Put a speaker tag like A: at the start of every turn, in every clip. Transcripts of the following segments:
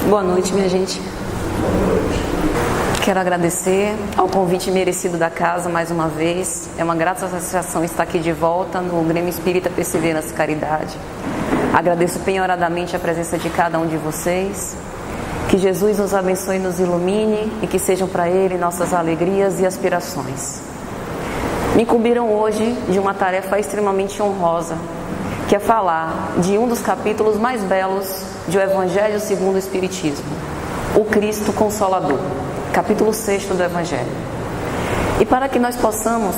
A: Boa noite, minha gente. Quero agradecer ao convite merecido da casa mais uma vez. É uma grata satisfação estar aqui de volta no Grêmio Espírita Perseverança e Caridade. Agradeço penhoradamente a presença de cada um de vocês. Que Jesus nos abençoe e nos ilumine e que sejam para Ele nossas alegrias e aspirações. Me incumbiram hoje de uma tarefa extremamente honrosa, que é falar de um dos capítulos mais belos do Evangelho segundo o Espiritismo, o Cristo Consolador, capítulo 6 do Evangelho. E para que nós possamos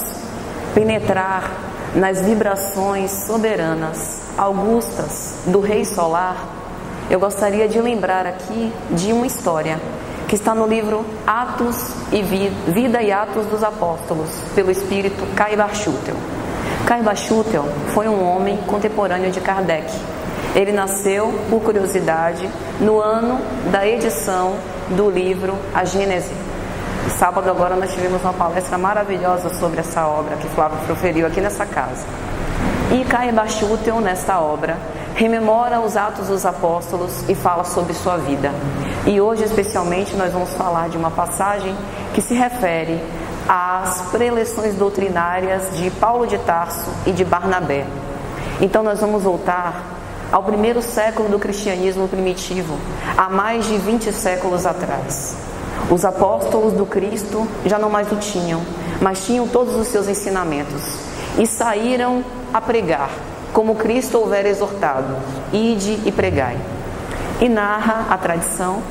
A: penetrar nas vibrações soberanas, augustas do Rei Solar, eu gostaria de lembrar aqui de uma história que está no livro Atos e Vida e Atos dos Apóstolos, pelo espírito Caibar Schutel. Caibar Schutel foi um homem contemporâneo de Kardec. Ele nasceu, por curiosidade, no ano da edição do livro A Gênese. Sábado agora nós tivemos uma palestra maravilhosa sobre essa obra que Flávio proferiu aqui nessa casa. E Caibar Schutel, nesta obra, rememora os Atos dos Apóstolos e fala sobre sua vida. E hoje, especialmente, nós vamos falar de uma passagem que se refere às preleções doutrinárias de Paulo de Tarso e de Barnabé. Então nós vamos voltar ao primeiro século do cristianismo primitivo, há mais de 20 séculos atrás. Os apóstolos do Cristo já não mais o tinham, mas tinham todos os seus ensinamentos e saíram a pregar, como Cristo houver exortado: ide e pregai. E narra a tradição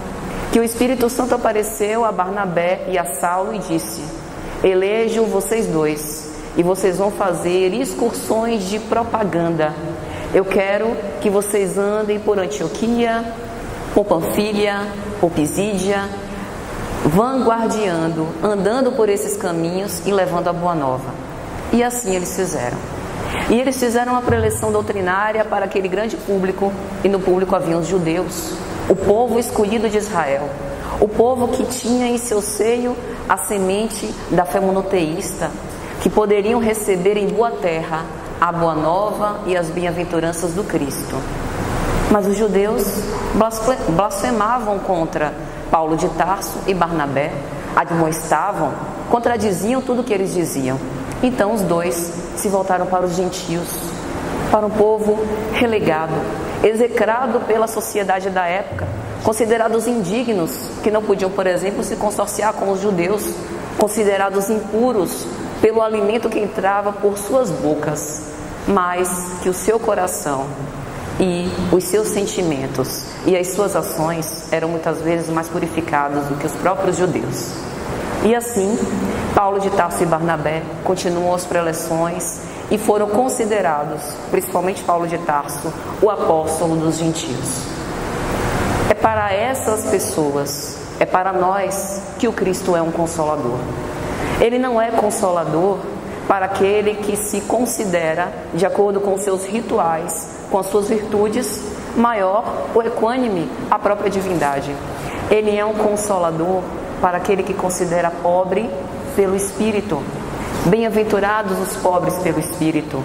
A: que o Espírito Santo apareceu a Barnabé e a Saulo e disse: elejo vocês dois e vocês vão fazer excursões de propaganda. Eu quero que vocês andem por Antioquia, por Panfilha, por Pisídia, vanguardiando, andando por esses caminhos e levando a boa nova. E assim eles fizeram. E eles fizeram uma preleção doutrinária para aquele grande público, e no público haviam os judeus, o povo escolhido de Israel, o povo que tinha em seu seio a semente da fé monoteísta, que poderiam receber em boa terra a boa nova e as bem-aventuranças do Cristo. Mas os judeus blasfemavam contra Paulo de Tarso e Barnabé, admoestavam, contradiziam tudo o que eles diziam. Então os dois se voltaram para os gentios, para um povo relegado, execrado pela sociedade da época, considerados indignos, que não podiam, por exemplo, se consorciar com os judeus, considerados impuros pelo alimento que entrava por suas bocas, mas que o seu coração e os seus sentimentos e as suas ações eram muitas vezes mais purificados do que os próprios judeus. E assim, Paulo de Tarso e Barnabé continuam as preleções e foram considerados, principalmente Paulo de Tarso, o apóstolo dos gentios. É para essas pessoas, é para nós que o Cristo é um consolador. Ele não é consolador para aquele que se considera, de acordo com os seus rituais, com as suas virtudes, maior ou equânime à própria divindade. Ele é um consolador para aquele que considera pobre pelo Espírito. Bem-aventurados os pobres pelo Espírito,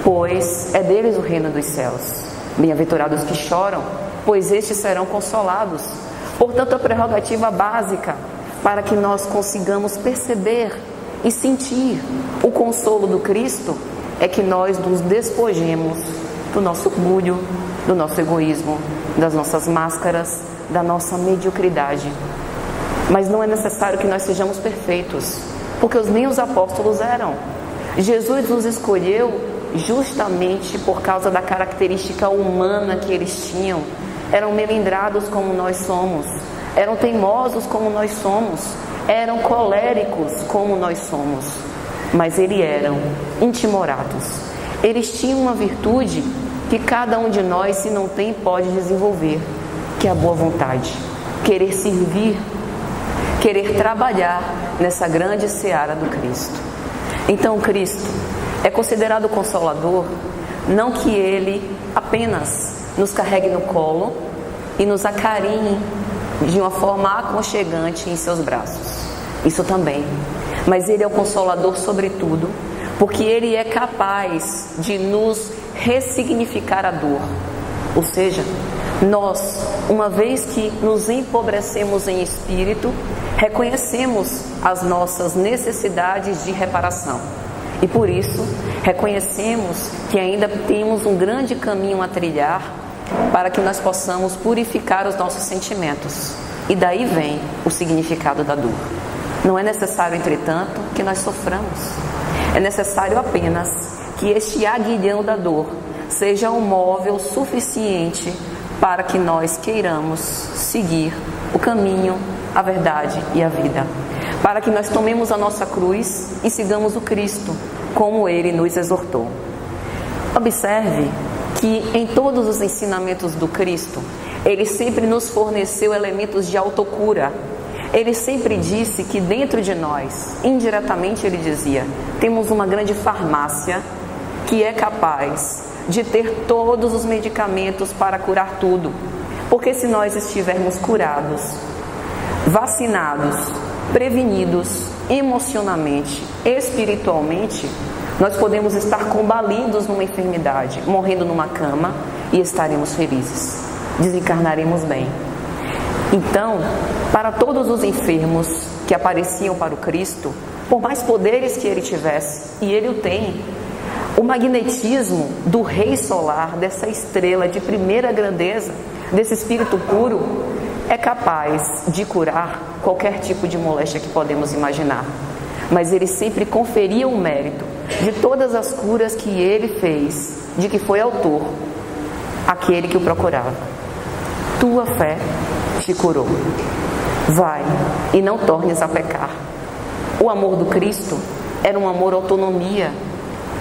A: pois é deles o reino dos céus. Bem-aventurados que choram, pois estes serão consolados. Portanto, a prerrogativa básica para que nós consigamos perceber e sentir o consolo do Cristo é que nós nos despojemos do nosso orgulho, do nosso egoísmo, das nossas máscaras, da nossa mediocridade. Mas não é necessário que nós sejamos perfeitos, porque nem os apóstolos eram. Jesus nos escolheu justamente por causa da característica humana que eles tinham. Eram melindrados como nós somos, eram teimosos como nós somos, eram coléricos como nós somos, mas eles eram intimorados. Eles tinham uma virtude que cada um de nós, se não tem, pode desenvolver, que é a boa vontade, querer servir, querer trabalhar nessa grande seara do Cristo. Então Cristo é considerado consolador, não que Ele apenas nos carregue no colo e nos acarinhe de uma forma aconchegante em seus braços, isso também, mas Ele é o consolador sobretudo, porque Ele é capaz de nos ressignificar a dor, ou seja, Nós, uma vez que nos empobrecemos em espírito, reconhecemos as nossas necessidades de reparação. E por isso, reconhecemos que ainda temos um grande caminho a trilhar para que nós possamos purificar os nossos sentimentos. E daí vem o significado da dor. Não é necessário, entretanto, que nós soframos. É necessário apenas que este aguilhão da dor seja um móvel suficiente para que nós queiramos seguir o caminho, a verdade e a vida. Para que nós tomemos a nossa cruz e sigamos o Cristo, como Ele nos exortou. Observe que em todos os ensinamentos do Cristo, Ele sempre nos forneceu elementos de autocura. Ele sempre disse que dentro de nós, indiretamente Ele dizia, temos uma grande farmácia que é capaz de ter todos os medicamentos para curar tudo. Porque se nós estivermos curados, vacinados, prevenidos emocionalmente, espiritualmente, nós podemos estar combalidos numa enfermidade, morrendo numa cama e estaremos felizes, desencarnaremos bem. Então, para todos os enfermos que apareciam para o Cristo, por mais poderes que ele tivesse, e ele o tem, o magnetismo do Rei Solar, dessa estrela de primeira grandeza, desse espírito puro, é capaz de curar qualquer tipo de moléstia que podemos imaginar. Mas ele sempre conferia o mérito de todas as curas que ele fez, de que foi autor, aquele que o procurava. Tua fé te curou. Vai e não tornes a pecar. O amor do Cristo era um amor autonomia,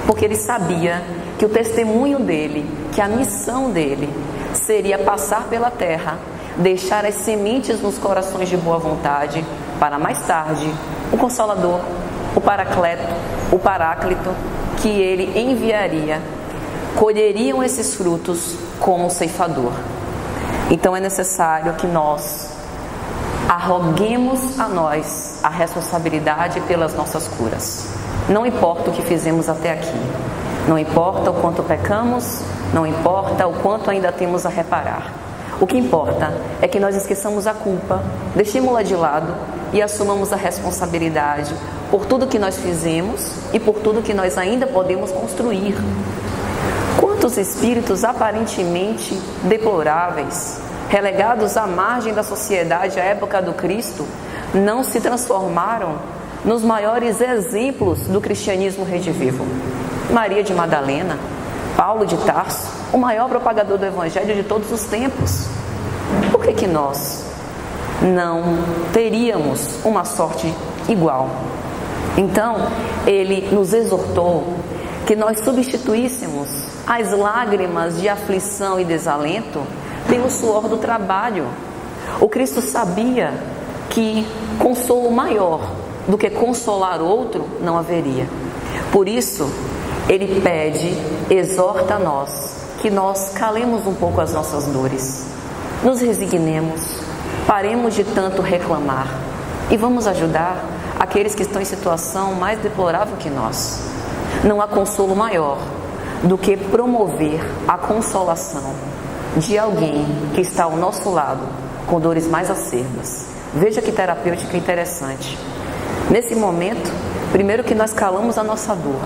A: porque ele sabia que o testemunho dele, que a missão dele, seria passar pela terra, deixar as sementes nos corações de boa vontade, para mais tarde, o Consolador, o Paracleto, o Paráclito, que ele enviaria, colheriam esses frutos como ceifador. Então é necessário que nós arroguemos a nós a responsabilidade pelas nossas curas. Não importa o que fizemos até aqui, não importa o quanto pecamos, não importa o quanto ainda temos a reparar. O que importa é que nós esqueçamos a culpa, deixemos-la de lado e assumamos a responsabilidade por tudo que nós fizemos e por tudo que nós ainda podemos construir. Quantos espíritos aparentemente deploráveis, relegados à margem da sociedade à época do Cristo, não se transformaram nos maiores exemplos do cristianismo redivivo? Maria de Madalena, Paulo de Tarso, o maior propagador do Evangelho de todos os tempos. Por que nós não teríamos uma sorte igual? Então, ele nos exortou que nós substituíssemos as lágrimas de aflição e desalento pelo suor do trabalho. O Cristo sabia que consolo maior do que consolar outro não haveria. Por isso, ele pede, exorta a nós, que nós calemos um pouco as nossas dores, nos resignemos, paremos de tanto reclamar e vamos ajudar aqueles que estão em situação mais deplorável que nós. Não há consolo maior do que promover a consolação de alguém que está ao nosso lado com dores mais acerbas. Veja que terapêutica interessante. Nesse momento, primeiro que nós calamos a nossa dor,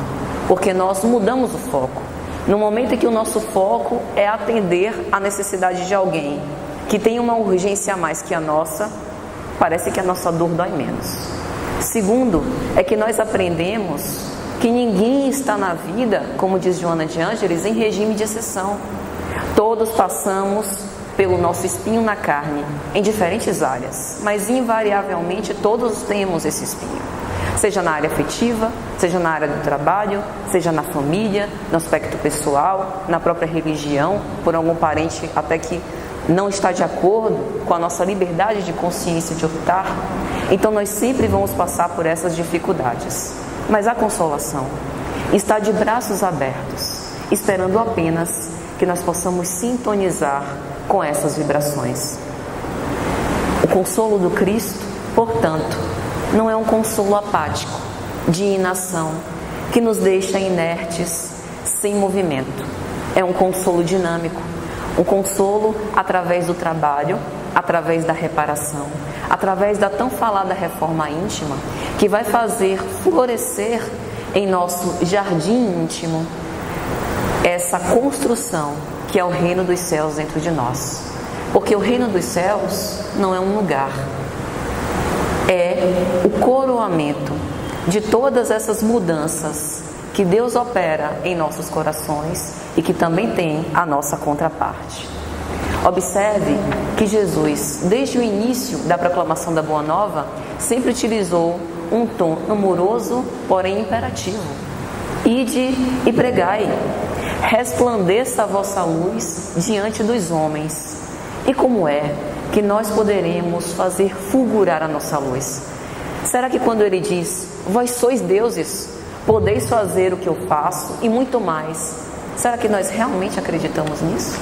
A: porque nós mudamos o foco. No momento em que o nosso foco é atender à necessidade de alguém que tem uma urgência a mais que a nossa, parece que a nossa dor dói menos. Segundo, é que nós aprendemos que ninguém está na vida, como diz Joana de Ângeles, em regime de exceção. Todos passamos pelo nosso espinho na carne, em diferentes áreas, mas invariavelmente todos temos esse espinho. Seja na área afetiva, seja na área do trabalho, seja na família, no aspecto pessoal, na própria religião, por algum parente até que não está de acordo com a nossa liberdade de consciência de optar. Então nós sempre vamos passar por essas dificuldades. Mas a consolação está de braços abertos, esperando apenas que nós possamos sintonizar com essas vibrações. O consolo do Cristo, portanto, não é um consolo apático, de inação, que nos deixa inertes, sem movimento. É um consolo dinâmico, Um consolo através do trabalho, através da reparação, através da tão falada reforma íntima, que vai fazer florescer em nosso jardim íntimo essa construção que é o reino dos céus dentro de nós. Porque o reino dos céus não é um lugar, é o coroamento de todas essas mudanças que Deus opera em nossos corações e que também tem a nossa contraparte. Observe que Jesus, desde o início da proclamação da Boa Nova, sempre utilizou um tom amoroso, porém imperativo. Ide e pregai, resplandeça a vossa luz diante dos homens. E como é que nós poderemos fazer fulgurar a nossa luz? Será que quando ele diz, vós sois deuses, podeis fazer o que eu faço e muito mais, será que nós realmente acreditamos nisso?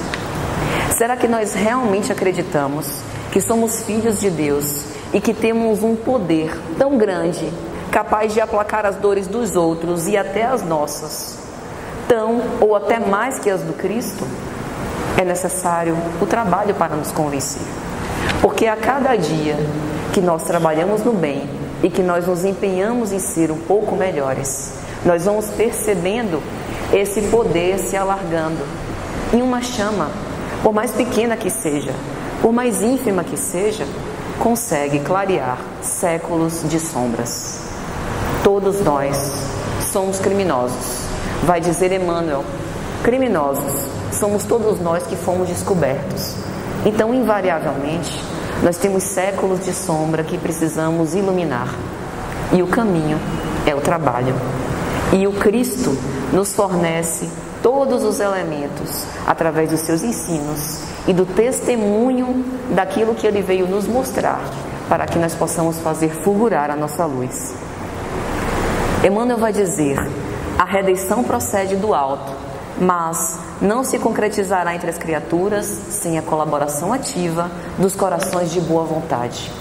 A: Será que nós realmente acreditamos que somos filhos de Deus e que temos um poder tão grande, capaz de aplacar as dores dos outros e até as nossas, tão ou até mais que as do Cristo? É necessário o trabalho para nos convencer. Porque a cada dia que nós trabalhamos no bem e que nós nos empenhamos em ser um pouco melhores, nós vamos percebendo esse poder se alargando em uma chama, por mais pequena que seja, por mais ínfima que seja, consegue clarear séculos de sombras. Todos nós somos criminosos, vai dizer Emmanuel, criminosos somos todos nós que fomos descobertos. Então, invariavelmente, nós temos séculos de sombra que precisamos iluminar. E o caminho é o trabalho. E o Cristo nos fornece todos os elementos através dos seus ensinos e do testemunho daquilo que Ele veio nos mostrar para que nós possamos fazer fulgurar a nossa luz. Emmanuel vai dizer, a redenção procede do alto, mas não se concretizará entre as criaturas sem a colaboração ativa dos corações de boa vontade.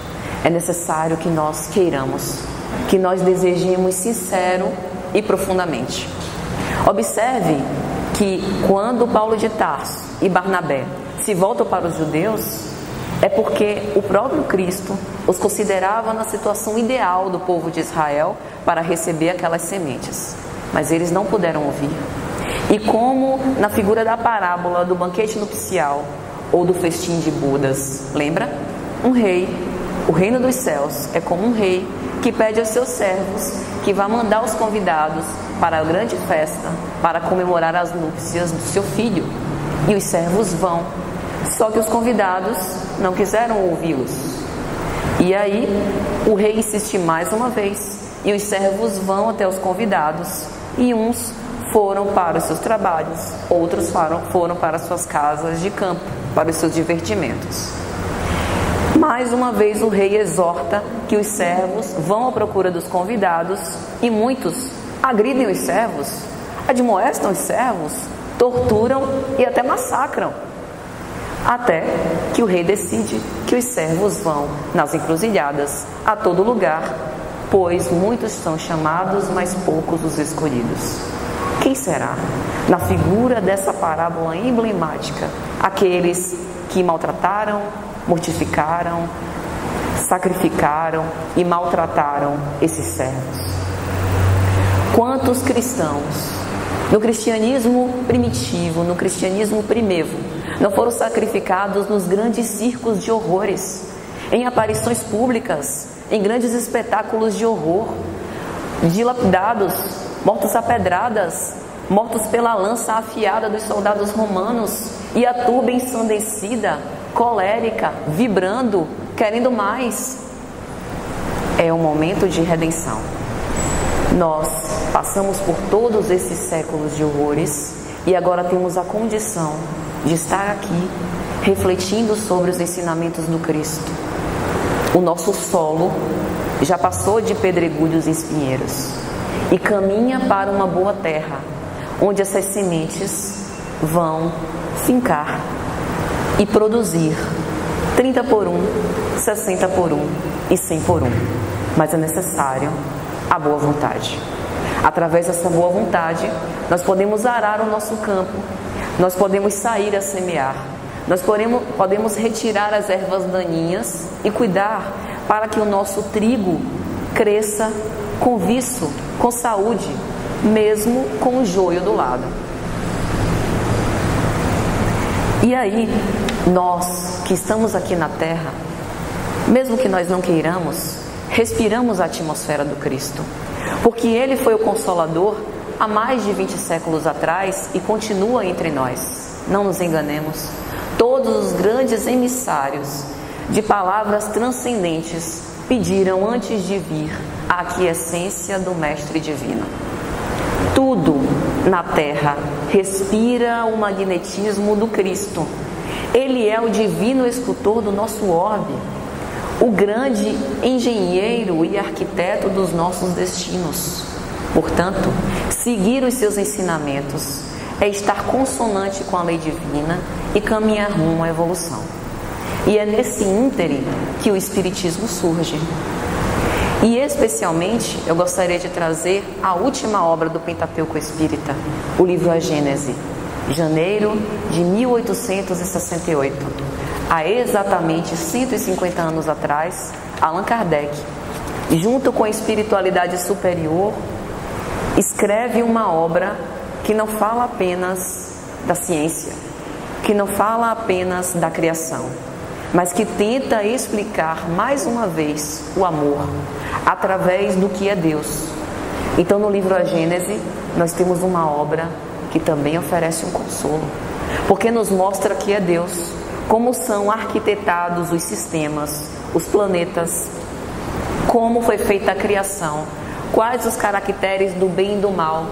A: É necessário que nós queiramos, que nós desejemos sincero e profundamente. Observe que quando Paulo de Tarso e Barnabé se voltam para os judeus, é porque o próprio Cristo os considerava na situação ideal do povo de Israel para receber aquelas sementes. Mas eles não puderam ouvir. E como na figura da parábola do banquete nupcial ou do festim de bodas, lembra? Um rei, o reino dos céus é como um rei que pede aos seus servos que vá mandar os convidados para a grande festa para comemorar as núpcias do seu filho. E os servos vão, só que os convidados não quiseram ouvi-los. E aí o rei insiste mais uma vez e os servos vão até os convidados e uns foram para os seus trabalhos, outros foram para as suas casas de campo, para os seus divertimentos. Mais uma vez o rei exorta que os servos vão à procura dos convidados e muitos agridem os servos, admoestam os servos, torturam e até massacram. Até que o rei decide que os servos vão nas encruzilhadas, a todo lugar, pois muitos são chamados, mas poucos os escolhidos. Quem será? Na figura dessa parábola emblemática, aqueles que maltrataram, mortificaram, sacrificaram e maltrataram esses servos. Quantos cristãos, no cristianismo primitivo, no cristianismo primevo, não foram sacrificados nos grandes circos de horrores, em aparições públicas, em grandes espetáculos de horror, dilapidados, mortos a pedradas, mortos pela lança afiada dos soldados romanos e a turba ensandecida, colérica, vibrando, querendo mais. É um momento de redenção. Nós passamos por todos esses séculos de horrores e agora temos a condição de estar aqui refletindo sobre os ensinamentos do Cristo. O nosso solo já passou de pedregulhos e espinheiros e caminha para uma boa terra, onde essas sementes vão fincar e produzir 30 por 1, 60 por 1 e 100 por 1. Mas é necessário a boa vontade. Através dessa boa vontade, nós podemos arar o nosso campo, nós podemos sair a semear, nós podemos retirar as ervas daninhas e cuidar para que o nosso trigo cresça com viço, com saúde, mesmo com o joio do lado. E aí, nós que estamos aqui na terra, mesmo que nós não queiramos, respiramos a atmosfera do Cristo, porque Ele foi o Consolador há mais de 20 séculos atrás e continua entre nós. Não nos enganemos, todos os grandes emissários de palavras transcendentes pediram antes de vir a aquiescência do Mestre Divino. Tudo na terra respira o magnetismo do Cristo. Ele é o divino escultor do nosso orbe, o grande engenheiro e arquiteto dos nossos destinos. Portanto, seguir os seus ensinamentos é estar consonante com a lei divina e caminhar rumo à evolução. E é nesse ínterim que o Espiritismo surge. E especialmente eu gostaria de trazer a última obra do Pentateuco Espírita, o livro A Gênese, janeiro de 1868. Há exatamente 150 anos atrás, Allan Kardec, junto com a espiritualidade superior, escreve uma obra que não fala apenas da ciência, que não fala apenas da criação, mas que tenta explicar mais uma vez o amor através do que é Deus. Então, no livro A Gênese, nós temos uma obra que também oferece um consolo, porque nos mostra que é Deus, como são arquitetados os sistemas, os planetas, como foi feita a criação, quais os caracteres do bem e do mal.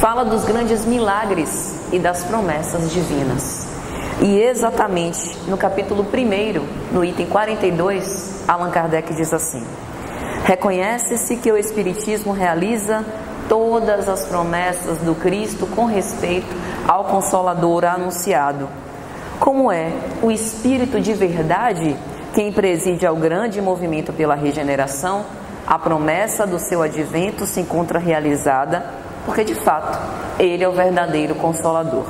A: Fala dos grandes milagres e das promessas divinas. E exatamente no capítulo 1, no item 42, Allan Kardec diz assim: reconhece-se que o Espiritismo realiza todas as promessas do Cristo com respeito ao Consolador anunciado. Como é o Espírito de verdade quem preside ao grande movimento pela regeneração, a promessa do seu advento se encontra realizada, porque de fato Ele é o verdadeiro Consolador.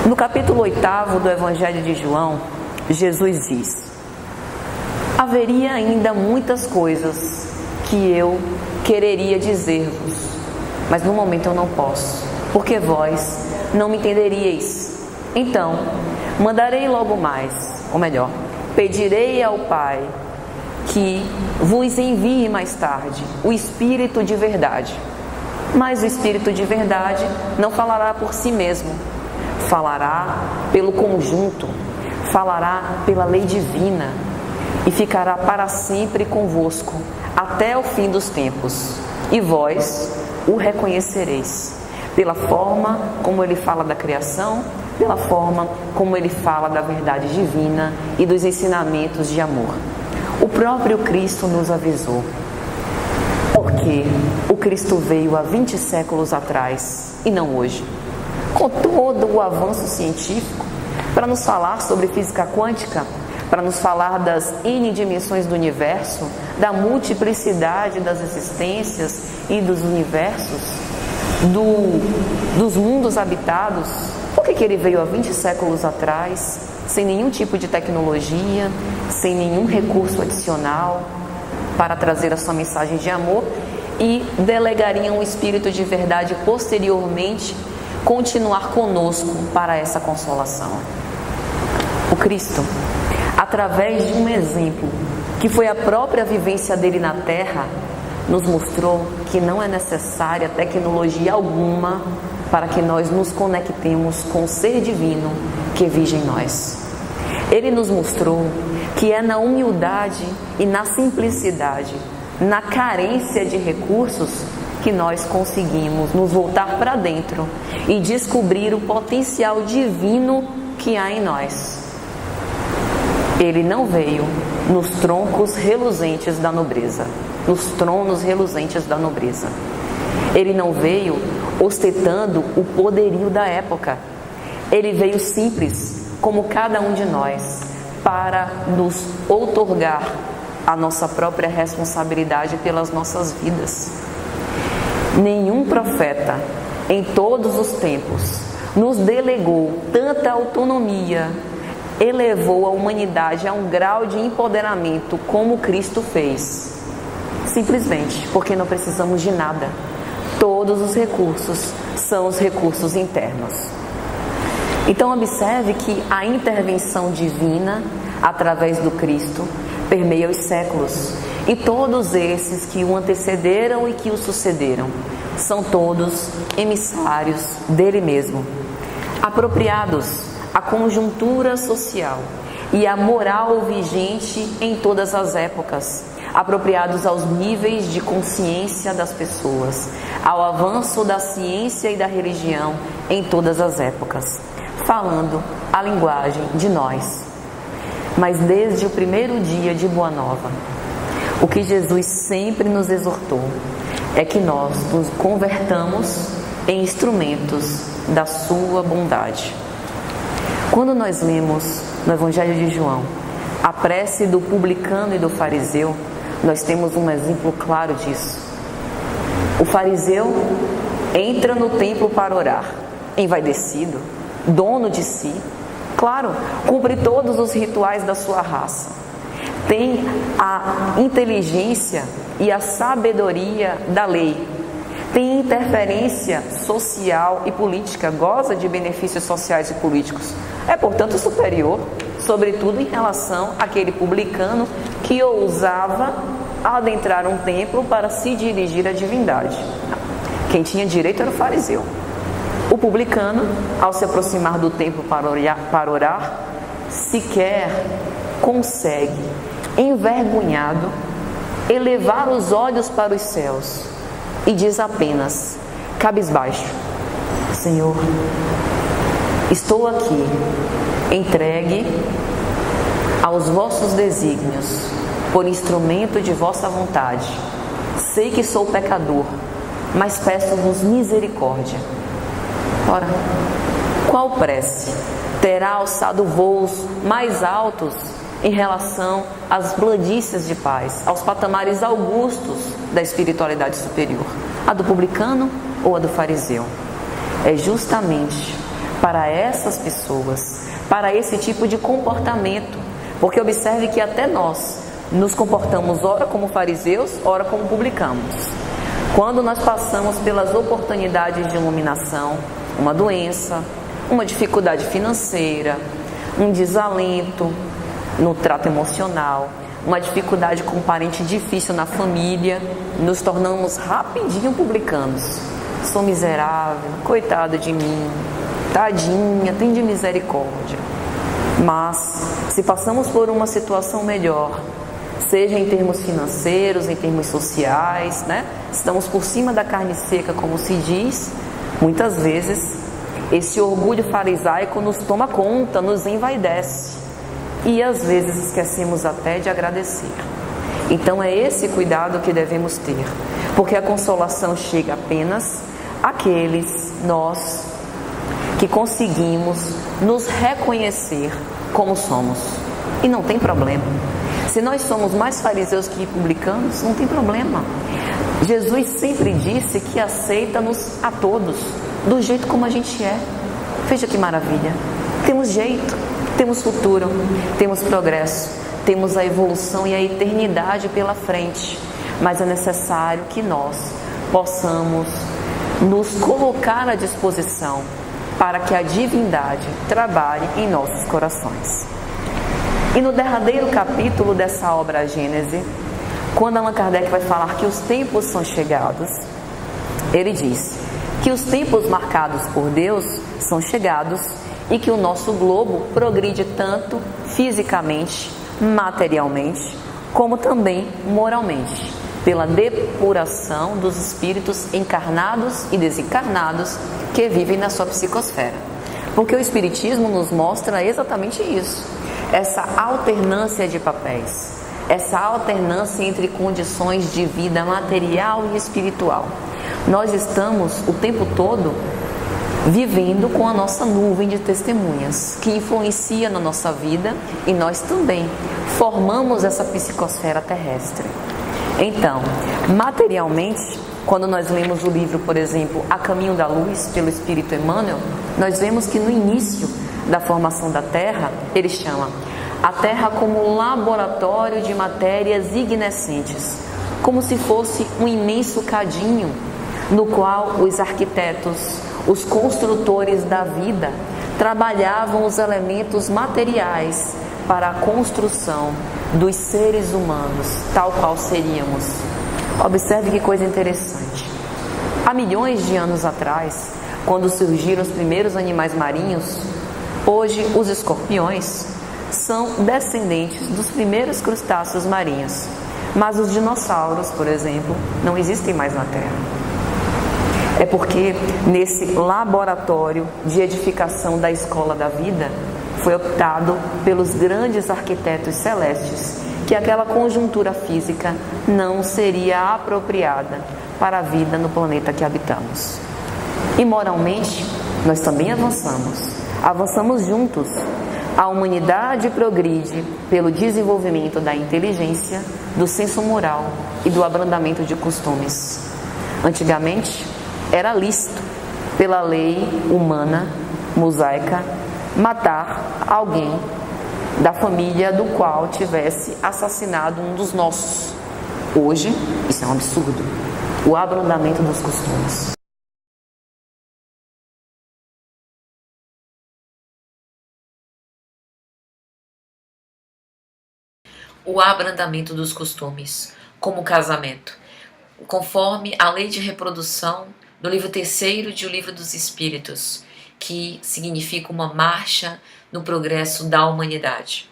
A: No capítulo 8 do Evangelho de João, Jesus diz: haveria ainda muitas coisas que eu quereria dizer-vos, mas no momento eu não posso, porque vós não me entenderíeis. Então, mandarei logo mais, ou melhor, pedirei ao Pai que vos envie mais tarde o Espírito de verdade. Mas o Espírito de verdade não falará por si mesmo, falará pelo conjunto, falará pela lei divina e ficará para sempre convosco até o fim dos tempos. E vós o reconhecereis pela forma como ele fala da criação, pela forma como ele fala da verdade divina e dos ensinamentos de amor. O próprio Cristo nos avisou, porque o Cristo veio há 20 séculos atrás e não hoje, com todo o avanço científico, para nos falar sobre física quântica, para nos falar das N dimensões do universo, da multiplicidade das existências e dos universos, dos mundos habitados. Por que ele veio há 20 séculos atrás, sem nenhum tipo de tecnologia, sem nenhum recurso adicional para trazer a sua mensagem de amor, e delegaria um Espírito de verdade posteriormente continuar conosco para essa consolação? O Cristo, através de um exemplo que foi a própria vivência dele na terra, nos mostrou que não é necessária tecnologia alguma para que nós nos conectemos com o ser divino que vive em nós. Ele nos mostrou que é na humildade e na simplicidade, na carência de recursos, que nós conseguimos nos voltar para dentro e descobrir o potencial divino que há em nós. Ele não veio nos troncos reluzentes da nobreza, nos tronos reluzentes da nobreza. Ele não veio ostentando o poderio da época. Ele veio simples, como cada um de nós, para nos outorgar a nossa própria responsabilidade pelas nossas vidas. Nenhum profeta, em todos os tempos, nos delegou tanta autonomia, elevou a humanidade a um grau de empoderamento como Cristo fez? Simplesmente porque não precisamos de nada. Todos os recursos são os recursos internos. Então observe que a intervenção divina, através do Cristo, permeia os séculos. E todos esses que o antecederam e que o sucederam, são todos emissários dele mesmo, apropriados à conjuntura social e à moral vigente em todas as épocas, apropriados aos níveis de consciência das pessoas, ao avanço da ciência e da religião em todas as épocas, falando a linguagem de nós. Mas desde o primeiro dia de Boa Nova, o que Jesus sempre nos exortou é que nós nos convertamos em instrumentos da sua bondade. Quando nós lemos no Evangelho de João a prece do publicano e do fariseu, nós temos um exemplo claro disso. O fariseu entra no templo para orar, envaidecido, dono de si, claro, cumpre todos os rituais da sua raça, tem a inteligência e a sabedoria da lei, tem interferência social e política, goza de benefícios sociais e políticos, é portanto superior, sobretudo em relação àquele publicano que ousava adentrar um templo para se dirigir à divindade. Quem tinha direito era o fariseu. O publicano, ao se aproximar do templo para orar, sequer consegue, envergonhado, elevar os olhos para os céus e diz apenas, cabisbaixo: Senhor, estou aqui, entregue aos vossos desígnios, por instrumento de vossa vontade. Sei que sou pecador, mas peço-vos misericórdia. Ora, qual prece terá alçado voos mais altos em relação às blandícias de paz, aos patamares augustos da espiritualidade superior? A do publicano ou a do fariseu? É justamente para essas pessoas, para esse tipo de comportamento, porque observe que até nós nos comportamos ora como fariseus, ora como publicanos. Quando nós passamos pelas oportunidades de iluminação, uma doença, uma dificuldade financeira, um desalento no trato emocional, uma dificuldade com um parente difícil na família, nos tornamos rapidinho publicanos. Sou miserável, coitado de mim, tadinha, tem de misericórdia. Mas, se passamos por uma situação melhor, seja em termos financeiros, em termos sociais, estamos por cima da carne seca, como se diz, muitas vezes esse orgulho farisaico nos toma conta, nos envaidece e às vezes esquecemos até de agradecer. Então é esse cuidado que devemos ter, porque a consolação chega apenas àqueles nós que conseguimos nos reconhecer como somos, e não tem problema. Se nós somos mais fariseus que publicanos, não tem problema. Jesus sempre disse que aceita-nos a todos, do jeito como a gente é. Veja que maravilha. Temos jeito, temos futuro, temos progresso, temos a evolução e a eternidade pela frente. Mas é necessário que nós possamos nos colocar à disposição para que a divindade trabalhe em nossos corações. E no derradeiro capítulo dessa obra, a Gênese, quando Allan Kardec vai falar que os tempos são chegados, ele diz que os tempos marcados por Deus são chegados e que o nosso globo progride tanto fisicamente, materialmente, como também moralmente, pela depuração dos espíritos encarnados e desencarnados que vivem na sua psicosfera. Porque o Espiritismo nos mostra exatamente isso, essa alternância de papéis, essa alternância entre condições de vida material e espiritual. Nós estamos o tempo todo vivendo com a nossa nuvem de testemunhas, que influencia na nossa vida, e nós também formamos essa psicosfera terrestre. Então, materialmente, quando nós lemos o livro, por exemplo, A Caminho da Luz, pelo Espírito Emmanuel, nós vemos que no início da formação da Terra, ele chama a Terra como laboratório de matérias ignescentes, como se fosse um imenso cadinho no qual os arquitetos, os construtores da vida, trabalhavam os elementos materiais para a construção dos seres humanos, tal qual seríamos. Observe que coisa interessante. Há milhões de anos atrás, quando surgiram os primeiros animais marinhos, hoje os escorpiões são descendentes dos primeiros crustáceos marinhos. Mas os dinossauros, por exemplo, não existem mais na Terra. É porque nesse laboratório de edificação da escola da vida, foi optado pelos grandes arquitetos celestes que aquela conjuntura física não seria apropriada para a vida no planeta que habitamos. E moralmente, nós também avançamos juntos. A humanidade progride pelo desenvolvimento da inteligência, do senso moral e do abrandamento de costumes. Antigamente, era lícito, pela lei humana, mosaica, matar alguém da família do qual tivesse assassinado um dos nossos. Hoje, isso é um absurdo. O abrandamento dos costumes. O abrandamento dos costumes, como o casamento, conforme a lei de reprodução do livro 3º de O Livro dos Espíritos, que significa uma marcha no progresso da humanidade.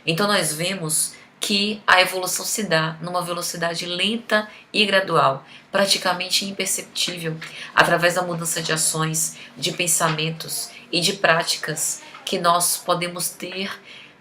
A: Então nós vemos que a evolução se dá numa velocidade lenta e gradual, praticamente imperceptível, através da mudança de ações, de pensamentos e de práticas que nós podemos ter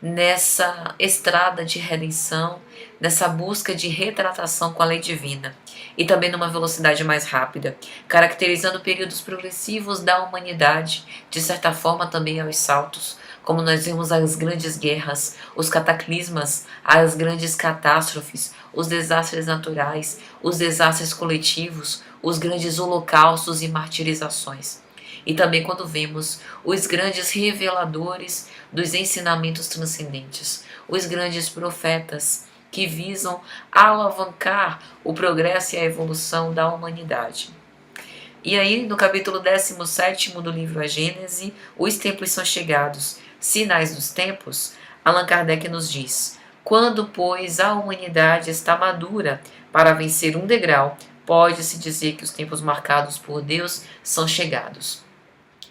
A: nessa estrada de redenção, nessa busca de retratação com a lei divina, e também numa velocidade mais rápida, caracterizando períodos progressivos da humanidade, de certa forma também aos saltos, como nós vemos as grandes guerras, os cataclismas, as grandes catástrofes, os desastres naturais, os desastres coletivos, os grandes holocaustos e martirizações. E também quando vemos os grandes reveladores dos ensinamentos transcendentes, os grandes profetas que visam alavancar o progresso e a evolução da humanidade. E aí, no capítulo 17º do livro A Gênese, os tempos são chegados, sinais dos tempos, Allan Kardec nos diz: quando, pois, a humanidade está madura para vencer um degrau, pode-se dizer que os tempos marcados por Deus são chegados.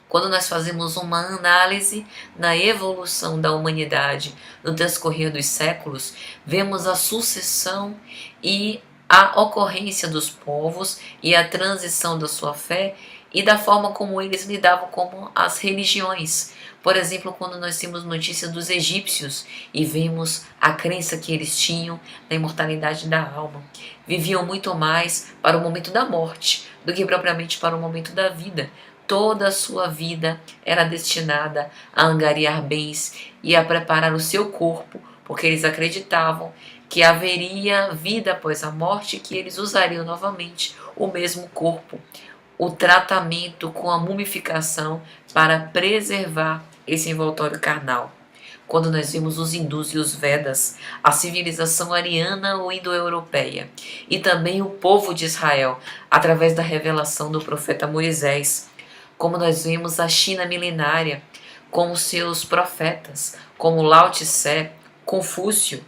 A: Quando nós fazemos uma análise na evolução da humanidade no transcorrer dos séculos, vemos a sucessão e a ocorrência dos povos e a transição da sua fé e da forma como eles lidavam com as religiões. Por exemplo, quando nós temos notícia dos egípcios e vemos a crença que eles tinham na imortalidade da alma, viviam muito mais para o momento da morte do que propriamente para o momento da vida. Toda a sua vida era destinada a angariar bens e a preparar o seu corpo, porque eles acreditavam que haveria vida após a morte e que eles usariam novamente o mesmo corpo. O tratamento com a mumificação para preservar esse envoltório carnal. Quando nós vimos os hindus e os Vedas, a civilização ariana ou indo-europeia, e também o povo de Israel, através da revelação do profeta Moisés, como nós vemos a China milenária, com os seus profetas, como Lao Tse, Confúcio,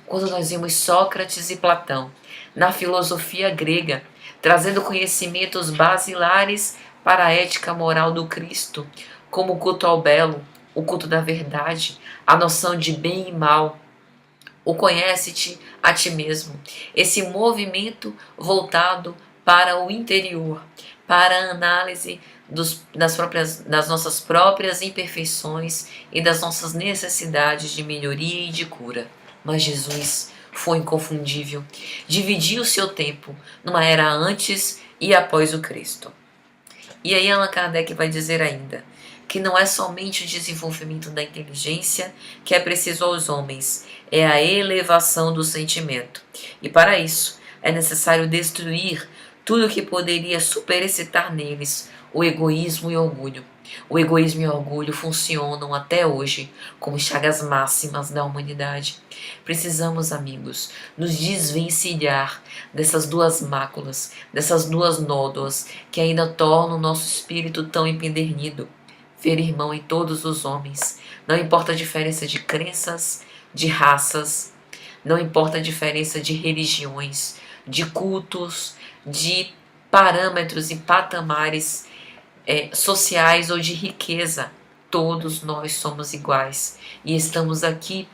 A: quando nós vimos Sócrates e Platão, na filosofia grega, trazendo conhecimentos basilares para a ética moral do Cristo, como o culto ao belo, o culto da verdade, a noção de bem e mal, o conhece-te a ti mesmo, esse movimento voltado para o interior, para a análise das nossas próprias imperfeições e das nossas necessidades de melhoria e de cura. Mas Jesus foi inconfundível, dividiu o seu tempo numa era antes e após o Cristo. E aí Allan Kardec vai dizer ainda que não é somente o desenvolvimento da inteligência que é preciso aos homens, é a elevação do sentimento. E para isso é necessário destruir tudo que poderia superexcitar neles o egoísmo e o orgulho.
B: O egoísmo e o orgulho funcionam até hoje como chagas máximas da humanidade. Precisamos, amigos, nos desvencilhar dessas duas máculas, dessas duas nódoas que ainda tornam o nosso espírito tão empedernido. Ver irmão em todos os homens, não importa a diferença de crenças, de raças, não importa a diferença de religiões, de cultos, de parâmetros e patamares sociais ou de riqueza. Todos nós somos iguais e estamos aqui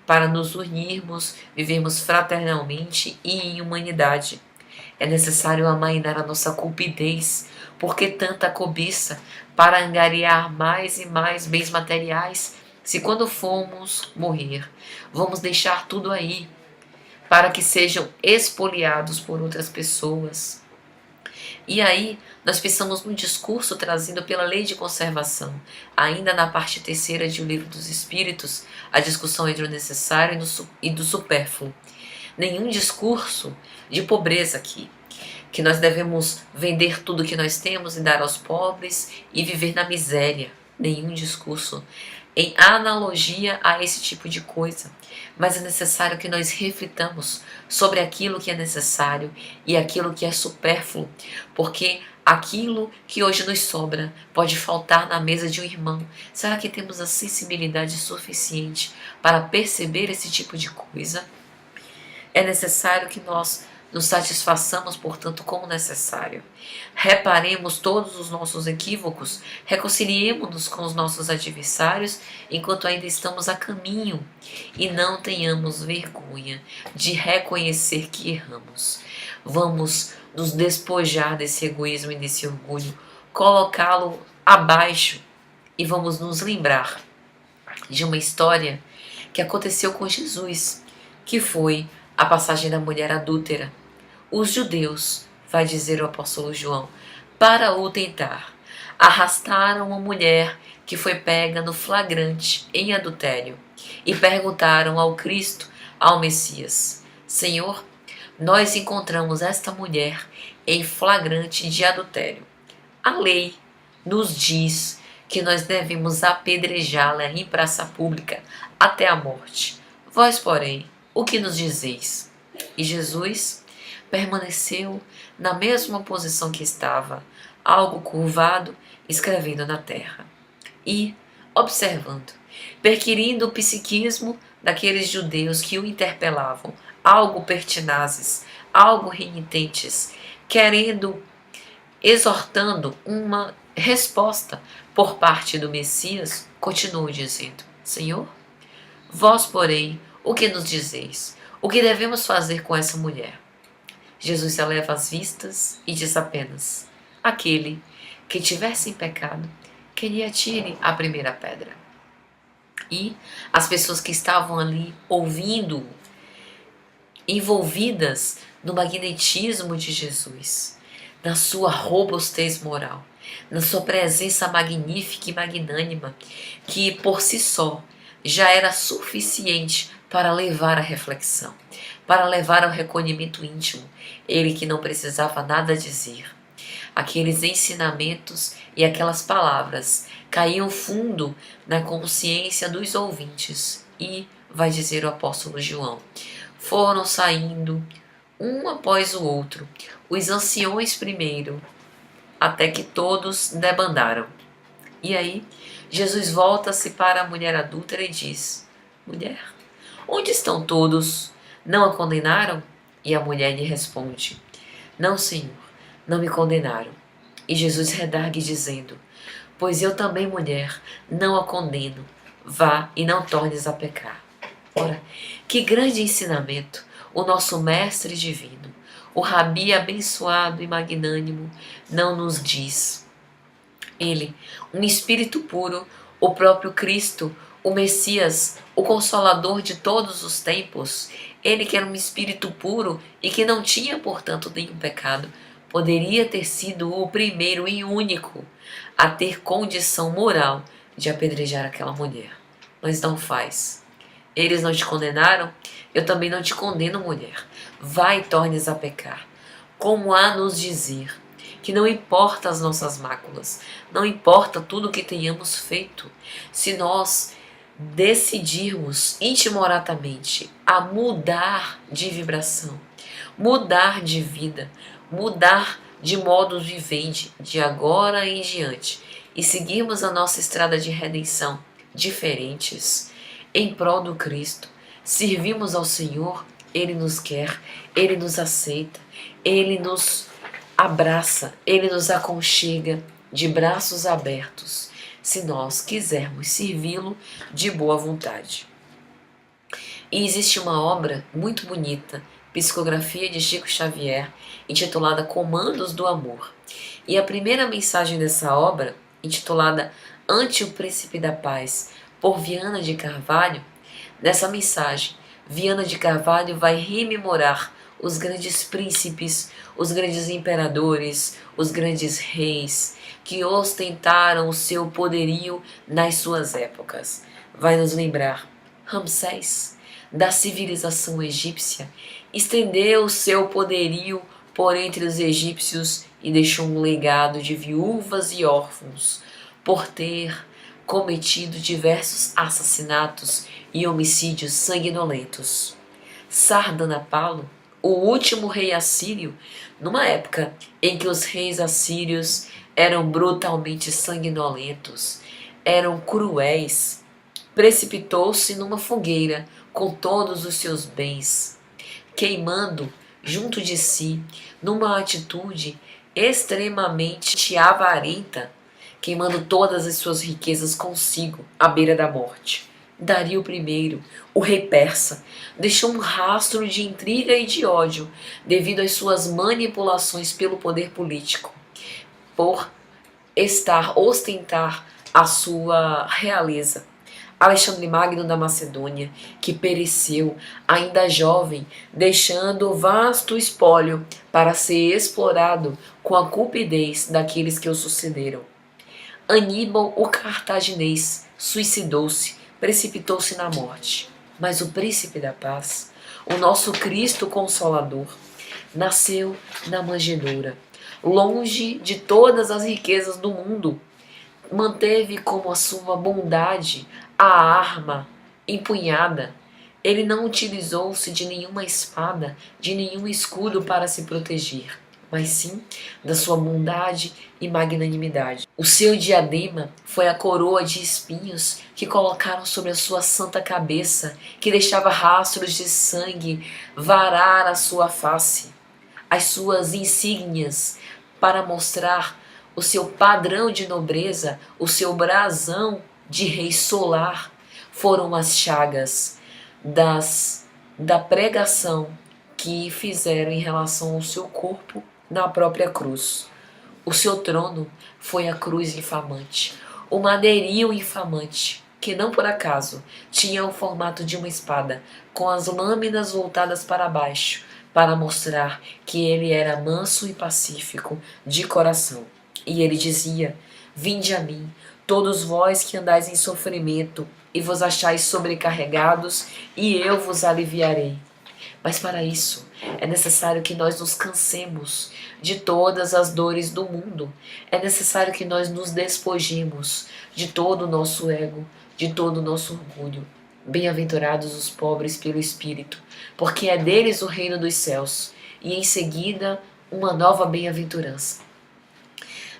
B: para nos unirmos, vivermos fraternalmente e em humanidade. É necessário amainar a nossa cupidez, porque tanta cobiça para angariar mais e mais bens materiais, se quando formos morrer, vamos deixar tudo aí, para que sejam expoliados por outras pessoas. E aí, nós pensamos no discurso trazido pela lei de conservação, ainda na parte terceira de O Livro dos Espíritos, a discussão entre o necessário e do supérfluo. Nenhum discurso de pobreza aqui, que nós devemos vender tudo que nós temos e dar aos pobres e viver na miséria. Nenhum discurso em analogia a esse tipo de coisa. Mas é necessário que nós reflitamos sobre aquilo que é necessário e aquilo que é supérfluo, porque aquilo que hoje nos sobra pode faltar na mesa de um irmão. Será que temos a sensibilidade suficiente para perceber esse tipo de coisa? É necessário que nós nos satisfaçamos, portanto, com o necessário. Reparemos todos os nossos equívocos, reconciliemo-nos com os nossos adversários enquanto ainda estamos a caminho e não tenhamos vergonha de reconhecer que erramos. Vamos nos despojar desse egoísmo e desse orgulho, colocá-lo abaixo e vamos nos lembrar de uma história que aconteceu com Jesus, que foi a passagem da mulher adúltera. Os judeus, vai dizer o apóstolo João, para o tentar, arrastaram uma mulher que foi pega no flagrante em adultério e perguntaram ao Cristo, ao Messias: Senhor, nós encontramos esta mulher em flagrante de adultério. A lei nos diz que nós devemos apedrejá-la em praça pública até a morte. Vós, porém, o que nos dizeis? E Jesus permaneceu na mesma posição que estava, algo curvado, escrevendo na terra. E, observando, perquirindo o psiquismo daqueles judeus que o interpelavam, algo pertinazes, algo renitentes, exortando uma resposta por parte do Messias, continuou dizendo: Senhor, vós, porém, o que nos dizeis? O que devemos fazer com essa mulher? Jesus eleva as vistas e diz apenas: aquele que tiver sem pecado, que lhe atire a primeira pedra. E as pessoas que estavam ali ouvindo, envolvidas no magnetismo de Jesus, na sua robustez moral, na sua presença magnífica e magnânima, que por si só já era suficiente para levar à reflexão, para levar ao recolhimento íntimo, ele que não precisava nada dizer. Aqueles ensinamentos e aquelas palavras caíam fundo na consciência dos ouvintes e, vai dizer o apóstolo João, foram saindo um após o outro, os anciões primeiro, até que todos debandaram. E aí, Jesus volta-se para a mulher adúltera e diz: Mulher, onde estão todos? Não a condenaram? E a mulher lhe responde: Não, Senhor, não me condenaram. E Jesus redargue dizendo: Pois eu também, mulher, não a condeno. Vá e não tornes a pecar. Ora, que grande ensinamento o nosso Mestre Divino, o Rabi abençoado e magnânimo, não nos diz. Ele, um espírito puro, o próprio Cristo, o Messias, o Consolador de todos os tempos, ele que era um espírito puro e que não tinha, portanto, nenhum pecado, poderia ter sido o primeiro e único a ter condição moral de apedrejar aquela mulher. Mas não faz. Eles não te condenaram? Eu também não te condeno, mulher. Vai e tornes a pecar. Como há nos dizer que não importa as nossas máculas, não importa tudo o que tenhamos feito, se nós decidirmos intimoratamente a mudar de vibração, mudar de vida, mudar de modus vivendi de agora em diante e seguirmos a nossa estrada de redenção diferentes em prol do Cristo, servimos ao Senhor, Ele nos quer, Ele nos aceita, Ele nos abraça, Ele nos aconchega de braços abertos, se nós quisermos servi-lo de boa vontade. E existe uma obra muito bonita, psicografia de Chico Xavier, intitulada Comandos do Amor. E a primeira mensagem dessa obra, intitulada Ante o Príncipe da Paz, por Viana de Carvalho, nessa mensagem, Viana de Carvalho vai rememorar os grandes príncipes, os grandes imperadores, os grandes reis que ostentaram o seu poderio nas suas épocas. Vai nos lembrar Ramsés, da civilização egípcia, estendeu o seu poderio por entre os egípcios e deixou um legado de viúvas e órfãos, por ter cometido diversos assassinatos e homicídios sanguinolentos. Sardanapalo, o último rei assírio, numa época em que os reis assírios eram brutalmente sanguinolentos, eram cruéis, precipitou-se numa fogueira com todos os seus bens, queimando junto de si, numa atitude extremamente avarenta, queimando todas as suas riquezas consigo, à beira da morte. Dario I, o rei persa, deixou um rastro de intriga e de ódio devido às suas manipulações pelo poder político, por ostentar a sua realeza. Alexandre Magno da Macedônia, que pereceu ainda jovem, deixando vasto espólio para ser explorado com a cupidez daqueles que o sucederam. Aníbal, o cartaginês, suicidou-se, precipitou-se na morte. Mas o Príncipe da Paz, o nosso Cristo Consolador, nasceu na manjedoura, longe de todas as riquezas do mundo. Manteve como a sua bondade a arma empunhada. Ele não utilizou-se de nenhuma espada, de nenhum escudo para se proteger, mas sim da sua bondade e magnanimidade. O seu diadema foi a coroa de espinhos que colocaram sobre a sua santa cabeça, que deixava rastros de sangue varar a sua face. As suas insígnias para mostrar o seu padrão de nobreza, o seu brasão de rei solar, foram as chagas da pregação que fizeram em relação ao seu corpo na própria cruz. O seu trono foi a cruz infamante, o madeirinho infamante, que não por acaso tinha o formato de uma espada, com as lâminas voltadas para baixo, para mostrar que ele era manso e pacífico de coração. E ele dizia: vinde a mim, todos vós que andais em sofrimento e vos achais sobrecarregados, e eu vos aliviarei. Mas para isso é necessário que nós nos cansemos de todas as dores do mundo. É necessário que nós nos despojemos de todo o nosso ego, de todo o nosso orgulho. Bem-aventurados os pobres pelo Espírito, porque é deles o reino dos céus. E em seguida uma nova bem-aventurança.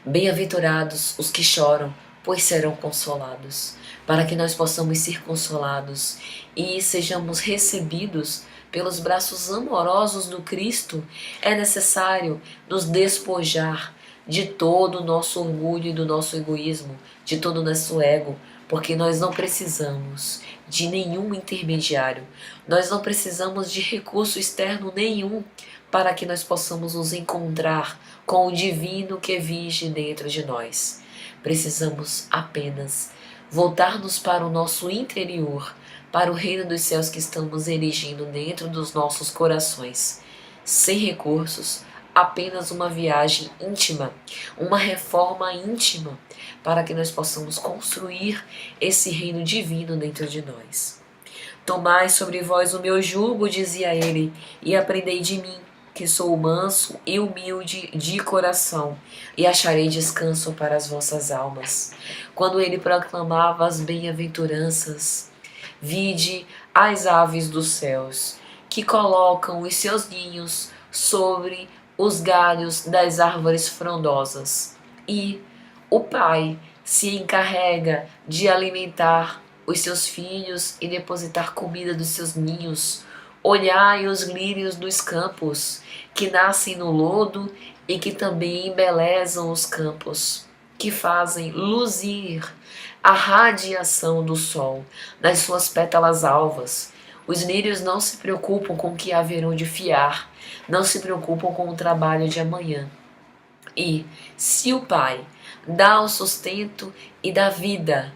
B: Bem-aventurados os que choram, pois serão consolados. Para que nós possamos ser consolados e sejamos recebidos pelos braços amorosos do Cristo, é necessário nos despojar de todo o nosso orgulho e do nosso egoísmo, de todo o nosso ego, porque nós não precisamos de nenhum intermediário, nós não precisamos de recurso externo nenhum para que nós possamos nos encontrar com o divino que vige dentro de nós. Precisamos apenas voltar-nos para o nosso interior, para o reino dos céus que estamos erigindo dentro dos nossos corações, sem recursos, apenas uma viagem íntima, uma reforma íntima, para que nós possamos construir esse reino divino dentro de nós. Tomai sobre vós o meu jugo, dizia ele, e aprendei de mim, que sou manso e humilde de coração, e acharei descanso para as vossas almas. Quando ele proclamava as bem-aventuranças, vide as aves dos céus, que colocam os seus ninhos sobre os galhos das árvores frondosas. E o Pai se encarrega de alimentar os seus filhos e depositar comida dos seus ninhos. Olhai os lírios dos campos, que nascem no lodo e que também embelezam os campos, que fazem luzir a radiação do sol nas suas pétalas alvas. Os lírios não se preocupam com o que haverão de fiar, não se preocupam com o trabalho de amanhã. E, se o Pai dá o sustento e dá vida,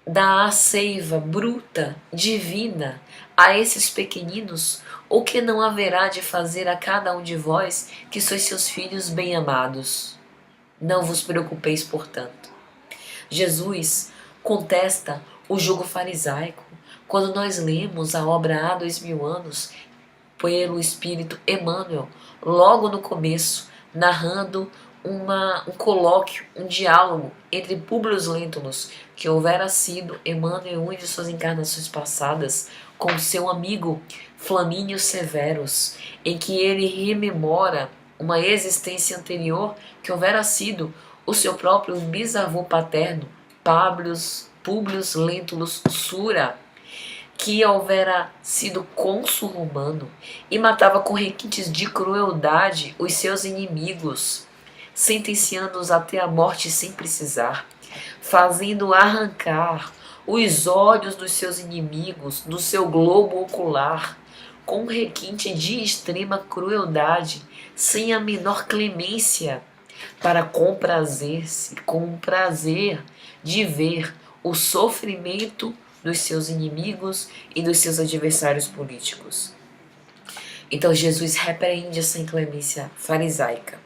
B: dá a seiva bruta, divina, a esses pequeninos, o que não haverá de fazer a cada um de vós, que sois seus filhos bem-amados? Não vos preocupeis, portanto. Jesus contesta o jugo farisaico. Quando nós lemos a obra há 2000 anos, pelo Espírito Emmanuel, logo no começo, narrando um colóquio, um diálogo entre Públio Lentulus, que houvera sido Emmanuel em uma de suas encarnações passadas, com seu amigo Flamínio Severus, em que ele rememora uma existência anterior que houvera sido o seu próprio bisavô paterno, Públio Lentulus Sura, que houvera sido cônsul romano e matava com requintes de crueldade os seus inimigos, sentenciando-os até a morte sem precisar, fazendo arrancar os olhos dos seus inimigos do seu globo ocular, com um requinte de extrema crueldade, sem a menor clemência, para comprazer-se com o prazer de ver o sofrimento dos seus inimigos e dos seus adversários políticos. Então Jesus repreende essa inclemência farisaica.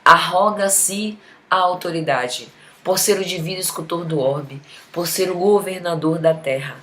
B: Arroga-se a autoridade, por ser o divino escultor do orbe, por ser o governador da terra,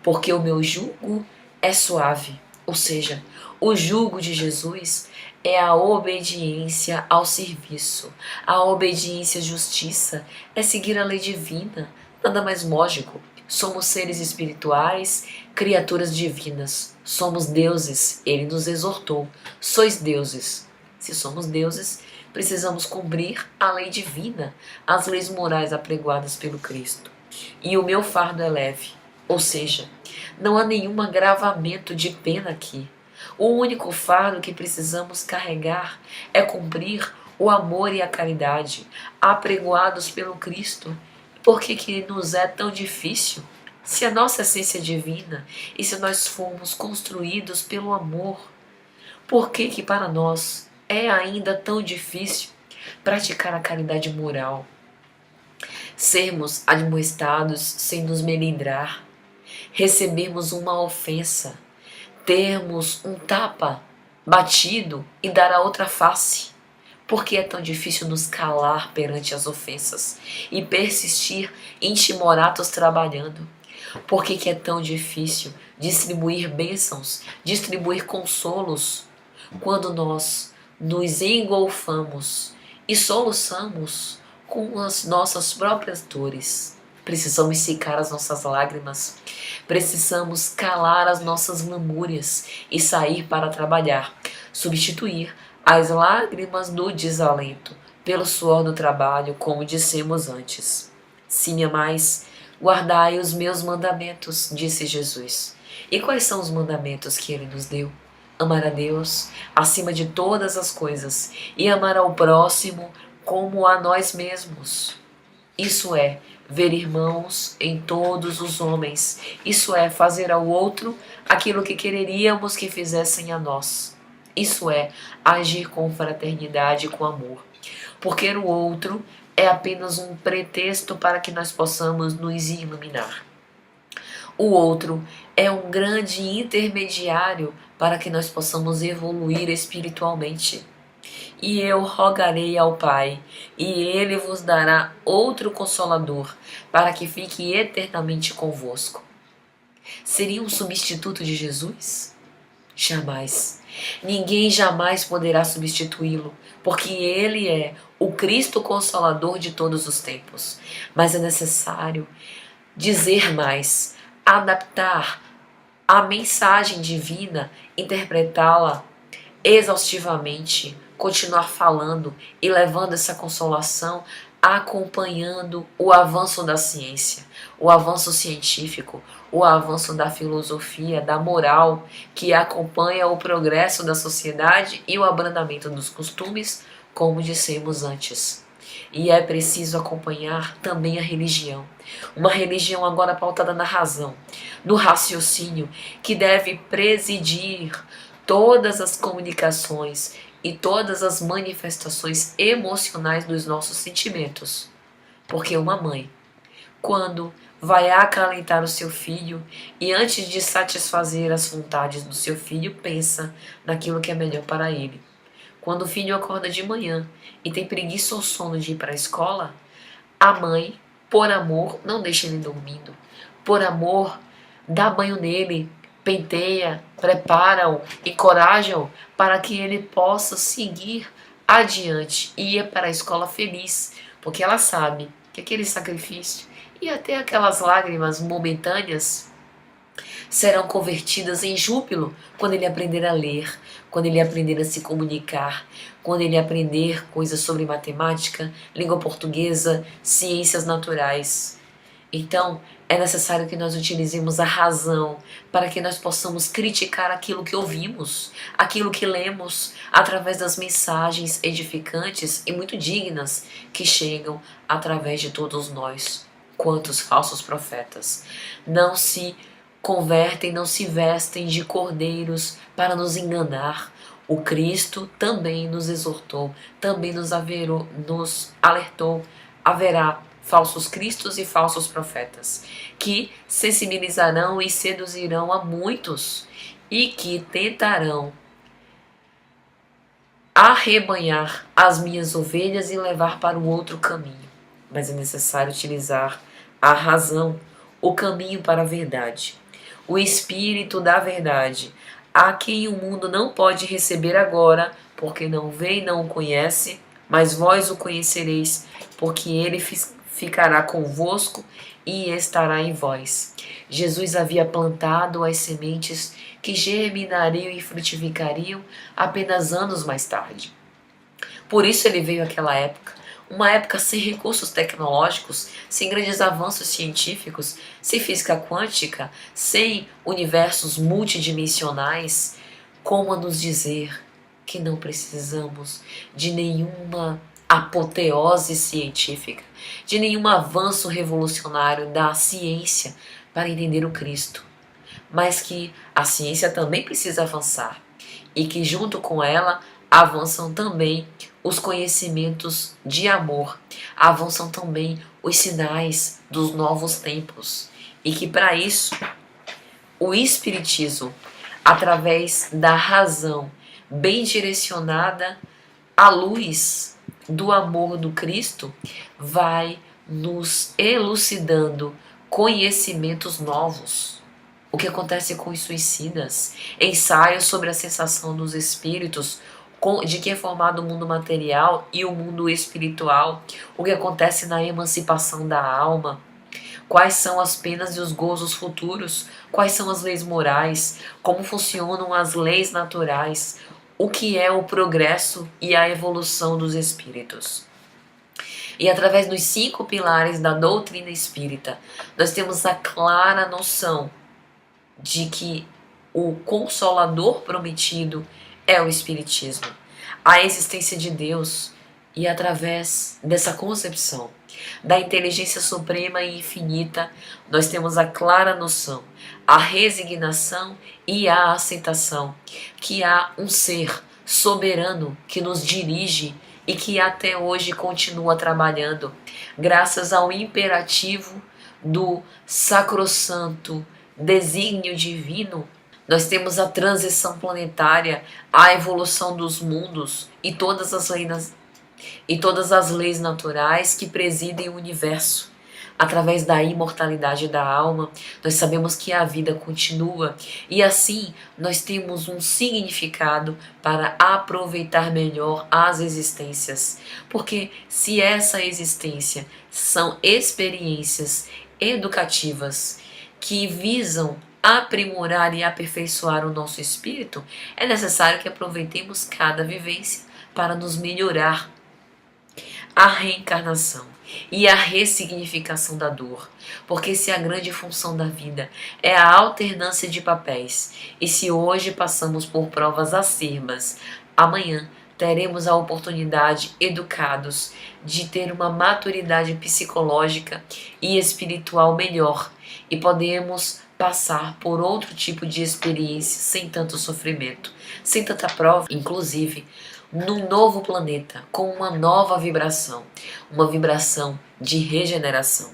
B: porque o meu jugo é suave, ou seja, o jugo de Jesus é a obediência ao serviço, a obediência à justiça, é seguir a lei divina, nada mais lógico. Somos seres espirituais, criaturas divinas, somos deuses, ele nos exortou, sois deuses. Se somos deuses, precisamos cumprir a lei divina, as leis morais apregoadas pelo Cristo. E o meu fardo é leve, ou seja, não há nenhum agravamento de pena aqui. O único fardo que precisamos carregar é cumprir o amor e a caridade, apregoados pelo Cristo. Por que nos é tão difícil? Se a nossa essência é divina e se nós fomos construídos pelo amor, por que para nós é ainda tão difícil praticar a caridade moral? Sermos admoestados sem nos melindrar, recebermos uma ofensa, termos um tapa batido e dar a outra face. Por que é tão difícil nos calar perante as ofensas e persistir em timoratos trabalhando? Por que é tão difícil distribuir bênçãos, distribuir consolos, quando nós nos engolfamos e soluçamos com as nossas próprias dores? Precisamos secar as nossas lágrimas, precisamos calar as nossas lamúrias e sair para trabalhar, substituir as lágrimas do desalento pelo suor do trabalho, como dissemos antes. Se me amais, guardai os meus mandamentos, disse Jesus. E quais são os mandamentos que ele nos deu? Amar a Deus acima de todas as coisas e amar ao próximo como a nós mesmos. Isso é ver irmãos em todos os homens. Isso é fazer ao outro aquilo que quereríamos que fizessem a nós. Isso é agir com fraternidade e com amor. Porque o outro é apenas um pretexto para que nós possamos nos iluminar. O outro é um grande intermediário para que nós possamos evoluir espiritualmente. E eu rogarei ao Pai, e Ele vos dará outro Consolador, para que fique eternamente convosco. Seria um substituto de Jesus? Jamais. Ninguém jamais poderá substituí-lo, porque ele é o Cristo Consolador de todos os tempos. Mas é necessário dizer mais, adaptar a mensagem divina, interpretá-la exaustivamente, continuar falando e levando essa consolação, acompanhando o avanço da ciência, o avanço científico, o avanço da filosofia, da moral, que acompanha o progresso da sociedade e o abrandamento dos costumes, como dissemos antes. E é preciso acompanhar também a religião. Uma religião agora pautada na razão, no raciocínio, que deve presidir todas as comunicações e todas as manifestações emocionais dos nossos sentimentos. Porque uma mãe, quando vai acalentar o seu filho e antes de satisfazer as vontades do seu filho, pensa naquilo que é melhor para ele. Quando o filho acorda de manhã e tem preguiça ou sono de ir para a escola, a mãe, por amor, não deixa ele dormindo. Por amor, dá banho nele, penteia, prepara-o, encoraja-o para que ele possa seguir adiante e ir para a escola feliz, porque ela sabe que aquele sacrifício e até aquelas lágrimas momentâneas serão convertidas em júbilo quando ele aprender a ler, quando ele aprender a se comunicar, quando ele aprender coisas sobre matemática, língua portuguesa, ciências naturais. Então, é necessário que nós utilizemos a razão para que nós possamos criticar aquilo que ouvimos, aquilo que lemos, através das mensagens edificantes e muito dignas que chegam através de todos nós. Quantos falsos profetas não se convertem, não se vestem de cordeiros para nos enganar. O Cristo também nos exortou, também nos alertou. Haverá falsos cristos e falsos profetas, que sensibilizarão e seduzirão a muitos e que tentarão arrebanhar as minhas ovelhas e levar para o outro caminho. Mas é necessário utilizar a razão, o caminho para a verdade, o Espírito da verdade, a quem o mundo não pode receber agora, porque não vê e não o conhece, mas vós o conhecereis, porque ele ficará convosco e estará em vós. Jesus havia plantado as sementes que germinariam e frutificariam apenas anos mais tarde. Por isso ele veio àquela época, uma época sem recursos tecnológicos, sem grandes avanços científicos, sem física quântica, sem universos multidimensionais, como a nos dizer que não precisamos de nenhuma apoteose científica, de nenhum avanço revolucionário da ciência para entender o Cristo, mas que a ciência também precisa avançar e que junto com ela avançam também os conhecimentos de amor, avançam também os sinais dos novos tempos e que para isso o Espiritismo, através da razão bem direcionada à luz do amor do Cristo, vai nos elucidando conhecimentos novos. O que acontece com os suicidas, ensaios sobre a sensação dos espíritos, de que é formado o mundo material e o mundo espiritual, o que acontece na emancipação da alma, quais são as penas e os gozos futuros, quais são as leis morais, como funcionam as leis naturais, o que é o progresso e a evolução dos espíritos. E através dos 5 pilares da doutrina espírita, nós temos a clara noção de que o Consolador prometido é o Espiritismo, a existência de Deus, e através dessa concepção da inteligência suprema e infinita, nós temos a clara noção, a resignação e a aceitação que há um ser soberano que nos dirige e que até hoje continua trabalhando, graças ao imperativo do sacrossanto desígnio divino. Nós temos a transição planetária, a evolução dos mundos e todas as leis naturais que presidem o universo. através da imortalidade da alma, nós sabemos que a vida continua e assim nós temos um significado para aproveitar melhor as existências. Porque se essa existência são experiências educativas que visam aprimorar e aperfeiçoar o nosso espírito, é necessário que aproveitemos cada vivência para nos melhorar. A reencarnação e a ressignificação da dor, porque se a grande função da vida é a alternância de papéis, e se hoje passamos por provas acerbas, amanhã teremos a oportunidade, educados, de ter uma maturidade psicológica e espiritual melhor, e podemos passar por outro tipo de experiência sem tanto sofrimento, sem tanta prova, inclusive num novo planeta, com uma nova vibração, uma vibração de regeneração.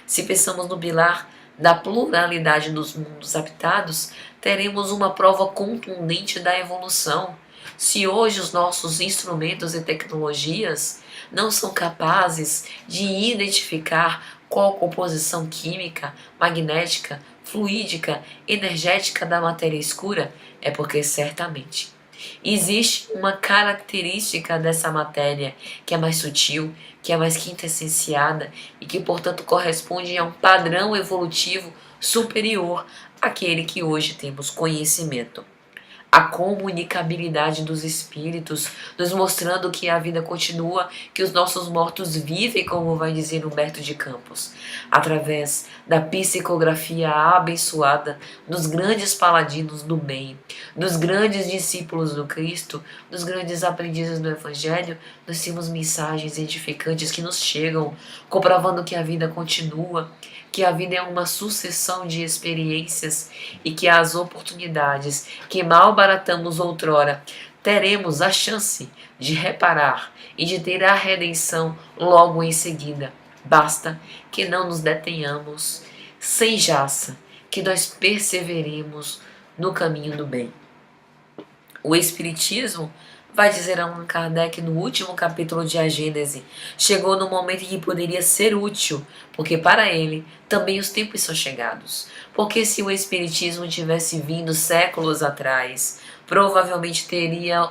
B: Se pensamos no pilar da pluralidade dos mundos habitados, teremos uma prova contundente da evolução. Se hoje os nossos instrumentos e tecnologias não são capazes de identificar qual composição química, magnética, fluídica, energética da matéria escura, é porque certamente existe uma característica dessa matéria que é mais sutil, que é mais quintessenciada e que, portanto, corresponde a um padrão evolutivo superior àquele que hoje temos conhecimento. A comunicabilidade dos espíritos, nos mostrando que a vida continua, que os nossos mortos vivem, como vai dizer Humberto de Campos, através da psicografia abençoada dos grandes paladinos do bem, dos grandes discípulos do Cristo, dos grandes aprendizes do Evangelho. Nós temos mensagens edificantes que nos chegam, comprovando que a vida continua, que a vida é uma sucessão de experiências e que as oportunidades que malbaratamos outrora, teremos a chance de reparar e de ter a redenção logo em seguida. Basta que não nos detenhamos sem jaça, que nós perseveremos no caminho do bem. O Espiritismo, vai dizer Allan Kardec no último capítulo de A Gênese, chegou no momento em que poderia ser útil, porque para ele também os tempos são chegados. Porque se o Espiritismo tivesse vindo séculos atrás, provavelmente teria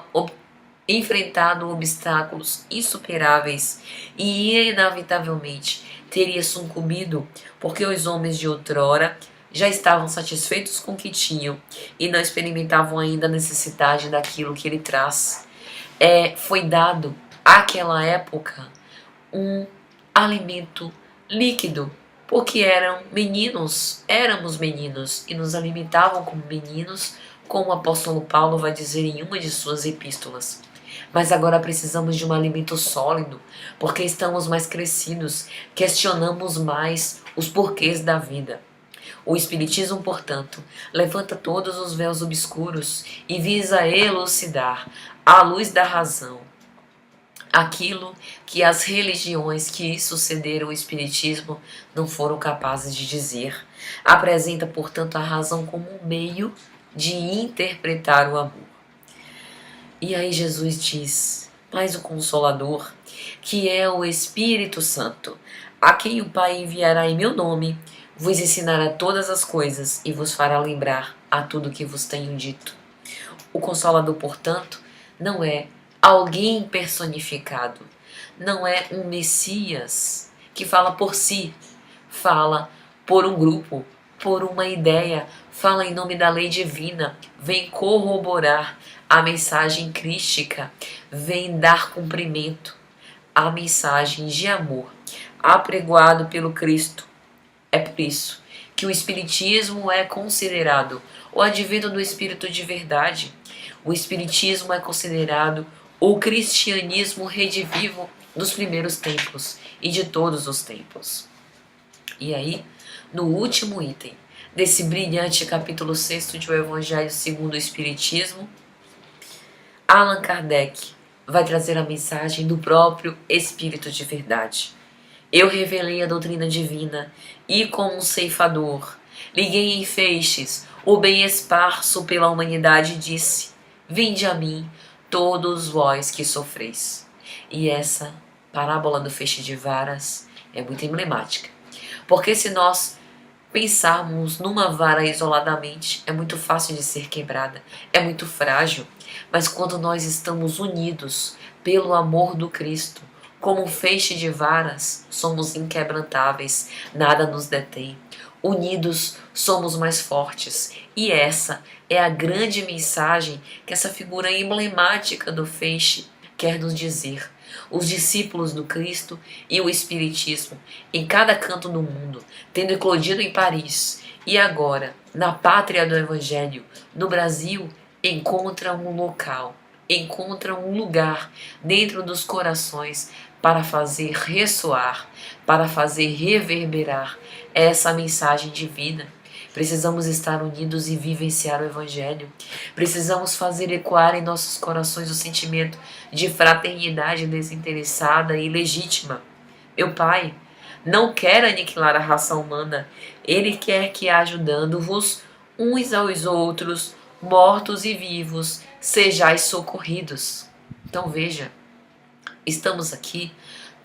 B: enfrentado obstáculos insuperáveis e inevitavelmente teria sucumbido, porque os homens de outrora já estavam satisfeitos com o que tinham e não experimentavam ainda a necessidade daquilo que ele traz. Foi dado àquela época um alimento líquido, porque éramos meninos e nos alimentavam como meninos, como o apóstolo Paulo vai dizer em uma de suas epístolas. Mas agora precisamos de um alimento sólido, porque estamos mais crescidos, questionamos mais os porquês da vida. O Espiritismo, portanto, levanta todos os véus obscuros e visa elucidar, à luz da razão, aquilo que as religiões que sucederam o Espiritismo não foram capazes de dizer. Apresenta, portanto, a razão como um meio de interpretar o amor. E aí Jesus diz, mais o Consolador, que é o Espírito Santo, a quem o Pai enviará em meu nome, vos ensinará todas as coisas e vos fará lembrar a tudo que vos tenho dito. O Consolador, portanto, não é alguém personificado, não é um Messias que fala por si, fala por um grupo, por uma ideia, fala em nome da lei divina, vem corroborar a mensagem crística, vem dar cumprimento à mensagem de amor apregoado pelo Cristo. É por isso que o Espiritismo é considerado o advento do Espírito de verdade. O Espiritismo é considerado o cristianismo redivivo dos primeiros tempos e de todos os tempos. E aí, no último item desse brilhante capítulo 6 de O Evangelho segundo o Espiritismo, Allan Kardec vai trazer a mensagem do próprio Espírito de verdade. Eu revelei a doutrina divina e, como um ceifador, liguei em feixes o bem esparso pela humanidade, disse: vinde a mim, todos vós que sofreis. E essa parábola do feixe de varas é muito emblemática, Porque se nós pensarmos numa vara isoladamente, é muito fácil de ser quebrada, é muito frágil. Mas quando nós estamos unidos pelo amor do Cristo, como um feixe de varas, somos inquebrantáveis, nada nos detém. Unidos somos mais fortes. E essa é a grande mensagem que essa figura emblemática do feixe quer nos dizer. Os discípulos do Cristo e o Espiritismo, em cada canto do mundo, tendo eclodido em Paris e agora, na pátria do Evangelho, no Brasil, encontram um local, encontram um lugar dentro dos corações para fazer ressoar, para fazer reverberar essa mensagem divina. Precisamos estar unidos e vivenciar o Evangelho. Precisamos fazer ecoar em nossos corações o sentimento de fraternidade desinteressada e legítima. Meu Pai não quer aniquilar a raça humana. Ele quer que, ajudando-vos uns aos outros, mortos e vivos, sejais socorridos. Então veja, estamos aqui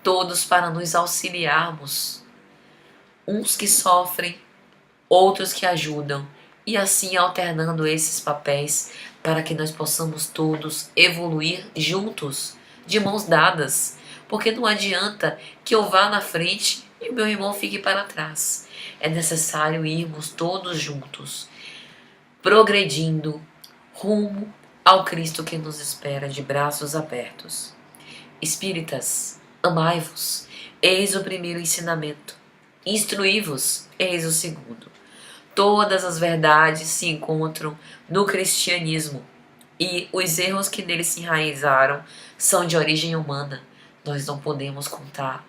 B: todos para nos auxiliarmos. Uns que sofrem, outros que ajudam, e assim alternando esses papéis para que nós possamos todos evoluir juntos, de mãos dadas, porque não adianta que eu vá na frente e o meu irmão fique para trás. É necessário irmos todos juntos, progredindo rumo ao Cristo que nos espera de braços abertos. Espíritas, amai-vos, eis o primeiro ensinamento. Instruí-vos, eis o segundo. Todas as verdades se encontram no cristianismo e os erros que nele se enraizaram são de origem humana. Nós não podemos contar,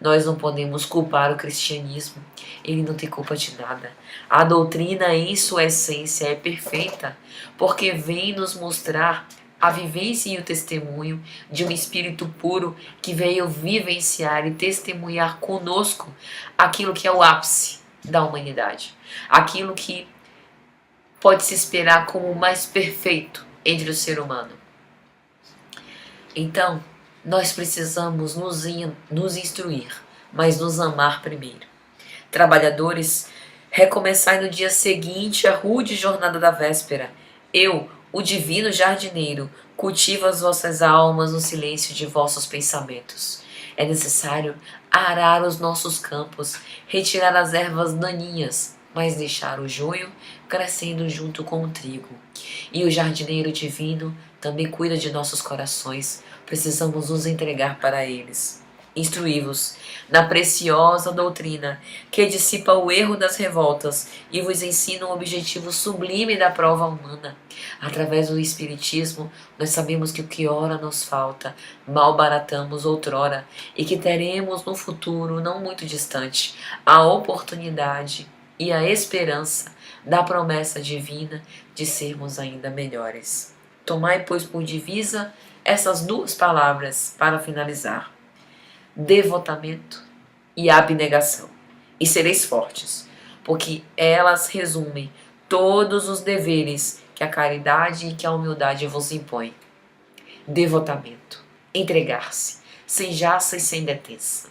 B: nós não podemos culpar o cristianismo. Ele não tem culpa de nada. A doutrina em sua essência é perfeita porque vem nos mostrar a vivência e o testemunho de um espírito puro que veio vivenciar e testemunhar conosco aquilo que é o ápice da humanidade, aquilo que pode se esperar como o mais perfeito entre o ser humano. Então, nós precisamos nos instruir, mas nos amar primeiro. Trabalhadores, recomeçai no dia seguinte a rude jornada da véspera. Eu, o divino jardineiro, cultivo as vossas almas no silêncio de vossos pensamentos. É necessário arar os nossos campos, retirar as ervas daninhas, mas deixar o joio crescendo junto com o trigo. E o jardineiro divino também cuida de nossos corações. Precisamos nos entregar para eles. Instruí-vos na preciosa doutrina que dissipa o erro das revoltas e vos ensina um objetivo sublime da prova humana. Através do Espiritismo, nós sabemos que o que ora nos falta, mal baratamos outrora, e que teremos no futuro, não muito distante, a oportunidade e a esperança da promessa divina de sermos ainda melhores. Tomai, pois, por divisa essas duas palavras para finalizar: devotamento e abnegação, e sereis fortes, porque elas resumem todos os deveres que a caridade e que a humildade vos impõem. Devotamento, entregar-se, sem jaça e sem detença,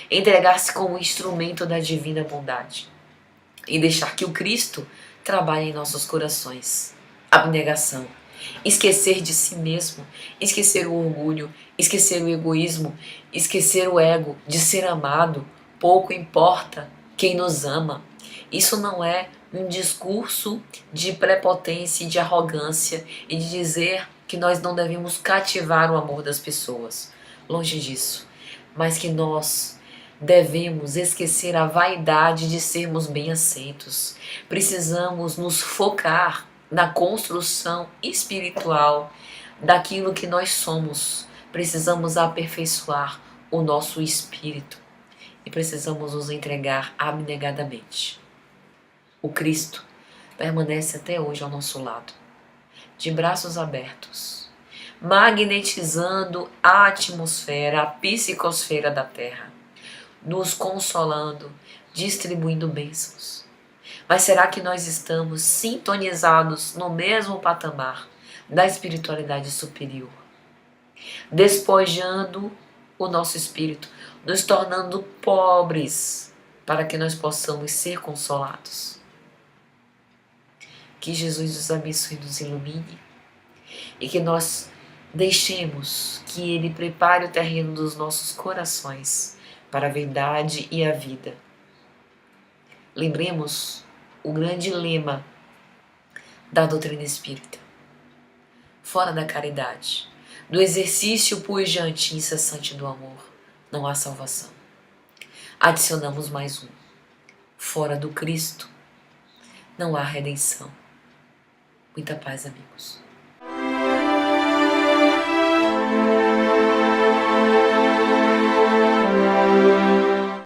B: entregar-se como instrumento da divina bondade, e deixar que o Cristo trabalhe em nossos corações. Abnegação, esquecer de si mesmo, esquecer o orgulho, esquecer o egoísmo, esquecer o ego de ser amado. Pouco importa quem nos ama. Isso não é um discurso de prepotência e de arrogância e de dizer que nós não devemos cativar o amor das pessoas. Longe disso. Mas que nós devemos esquecer a vaidade de sermos bem aceitos. Precisamos nos focar na construção espiritual daquilo que nós somos. Precisamos aperfeiçoar o nosso espírito e precisamos nos entregar abnegadamente. O Cristo permanece até hoje ao nosso lado, de braços abertos, magnetizando a atmosfera, a psicosfera da Terra, nos consolando, distribuindo bênçãos. Mas será que nós estamos sintonizados no mesmo patamar da espiritualidade superior? Despojando o nosso espírito, nos tornando pobres para que nós possamos ser consolados. Que Jesus nos abençoe e nos ilumine e que nós deixemos que Ele prepare o terreno dos nossos corações para a verdade e a vida. Lembremos o grande lema da doutrina espírita: fora da caridade, do exercício pujante e incessante do amor, não há salvação. Adicionamos mais um: fora do Cristo, não há redenção. Muita paz, amigos.